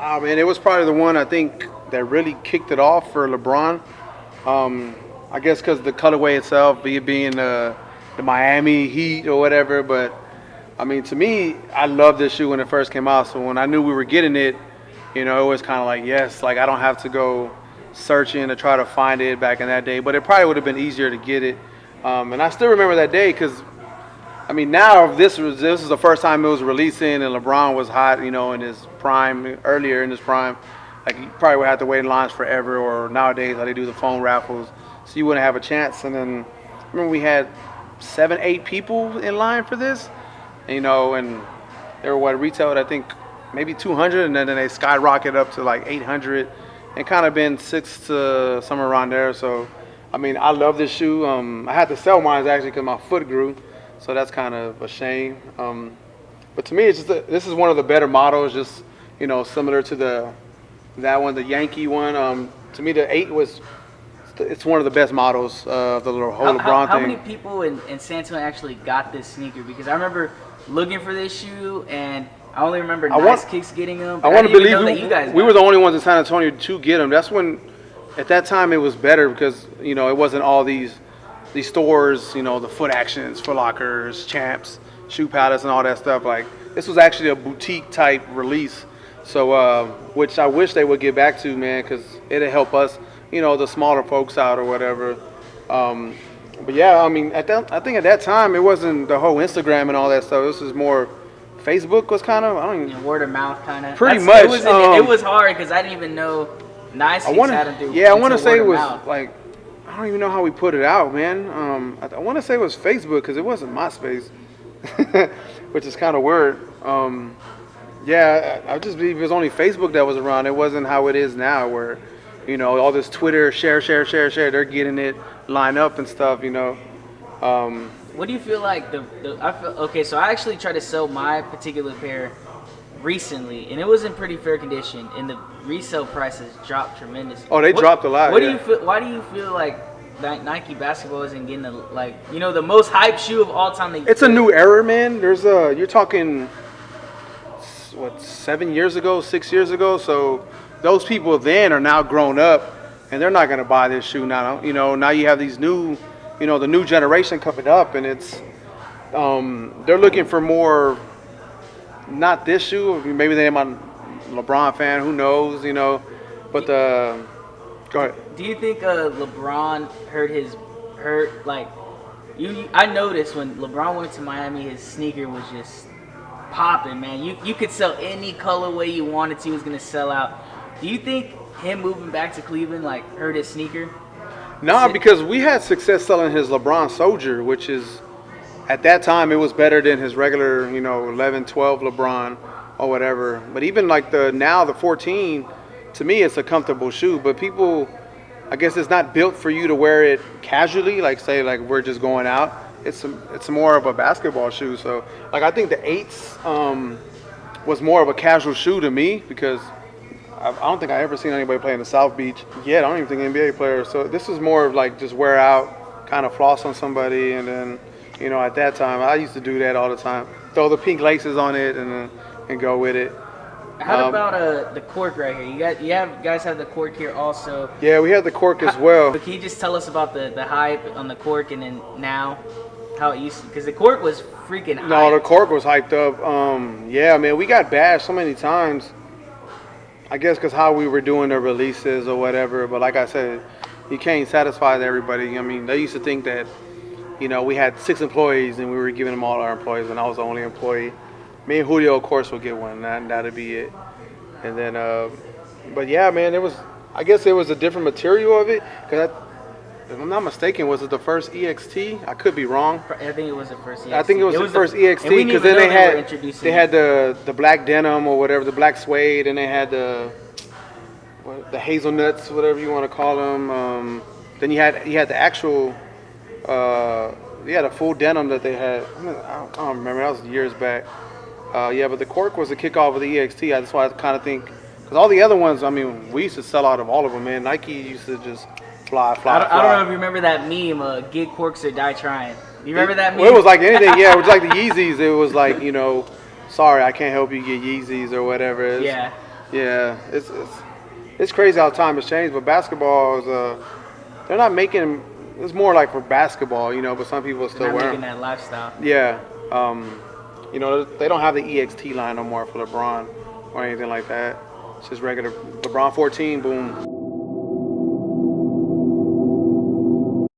Oh man, it was probably the one I think that really kicked it off for LeBron. I guess because the colorway itself, be it being the Miami Heat or whatever. But I mean, to me, I loved this shoe when it first came out. So when I knew we were getting it, it was kind of like yes, like I don't have to go searching to try to find it back in that day. But it probably would have been easier to get it. And I still remember that day because I mean, now this was the first time it was releasing, and LeBron was hot, in his prime, earlier in his prime. Like you probably would have to wait in lines forever, or nowadays how they do the phone raffles, so you wouldn't have a chance. And then I remember we had 7, 8 people in line for this, and they were what retailed I think maybe 200, and then they skyrocketed up to like 800, and kind of been 6 to somewhere around there. So I mean, I love this shoe. I had to sell mine actually because my foot grew. So that's kind of a shame. But to me, it's just this is one of the better models, just similar to that one, the Yankee one. To me, the 8 it's one of the best models of the little whole LeBron thing. How many people in San Antonio actually got this sneaker? Because I remember looking for this shoe, and I only remember Nice Kicks getting them. I want to believe we were the only ones in San Antonio to get them. That's when, at that time, it was better because it wasn't all these stores, the Foot Actions, Foot Lockers, Champs, Shoe Palace, and all that stuff. Like this was actually a boutique type release, so which I wish they would get back to, man, because it'd help us, the smaller folks out or whatever. But yeah, I mean, I think at that time it wasn't the whole Instagram and all that stuff. This was more Facebook was kind of word of mouth kind of. Pretty much. It was hard because I didn't even know Nice Kicks had them do. Yeah, I want to say it was like. I don't even know how we put it out, man. I want to say it was Facebook because it wasn't MySpace, which is kind of weird. Yeah, I just believe it was only Facebook that was around. It wasn't how it is now where, all this Twitter, share, they're getting it, line up and stuff, What do you feel like okay, so I actually tried to sell my particular pair recently, and it was in pretty fair condition, and the resale prices dropped tremendously. Oh, they dropped a lot. What do you feel? Why do you feel like Nike basketball isn't getting the most hype shoe of all time? It's a new era, man. You're talking 7 years ago, 6 years ago. So those people then are now grown up, and they're not gonna buy this shoe now. Now you have these new, the new generation coming up, and it's they're looking for more. Not this shoe. Maybe they're a LeBron fan. Who knows? But go ahead. Do you think LeBron I noticed when LeBron went to Miami, his sneaker was just popping, man. You could sell any colorway you wanted to. He was gonna sell out. Do you think him moving back to Cleveland hurt his sneaker? No, because we had success selling his LeBron Soldier, which is. At that time, it was better than his regular, 11, 12 LeBron or whatever. But even like the 14, to me, it's a comfortable shoe. But people, I guess it's not built for you to wear it casually, like say like we're just going out. It's more of a basketball shoe. So like I think the 8s was more of a casual shoe to me because I don't think I ever seen anybody play in the South Beach yet. I don't even think NBA players. So this is more of like just wear out, kind of floss on somebody, and then. At that time, I used to do that all the time. Throw the pink laces on it and go with it. How about the cork right here? You guys have the cork here also. Yeah, we have the cork as well. But can you just tell us about the hype on the cork and then now how it used to? Because the cork was freaking hyped. No, the cork was hyped up. Yeah, man, we got bashed so many times. I guess because how we were doing the releases or whatever. But like I said, you can't satisfy everybody. I mean, they used to think that. We had 6 employees and we were giving them all our employees, and I was the only employee. Me and Julio, of course, would get one. That'd be it. And then, but yeah, man, I guess it was a different material of it. Because if I'm not mistaken, was it the first EXT? I could be wrong. I think it was the first EXT. I think it was the first EXT because then they had the black denim or whatever, the black suede, and they had the hazelnuts, whatever you want to call them. Then you had the actual. A full denim that they had. I don't remember. That was years back. But the cork was the kickoff of the EXT. That's why I kind of think, because all the other ones, I mean, we used to sell out of all of them, man. Nike used to just fly. I don't know if you remember that meme, get corks or die trying. You remember that meme? Well, it was like anything, yeah. It was like the Yeezys. It was like, sorry, I can't help you get Yeezys or whatever. Yeah. Yeah, it's crazy how time has changed. But basketball is they're not making. It's more like for basketball, you know. But some people They're still not wear making them. that lifestyle. Yeah. You know, they don't have the EXT line no more for LeBron or anything like that. It's just regular LeBron 14, boom.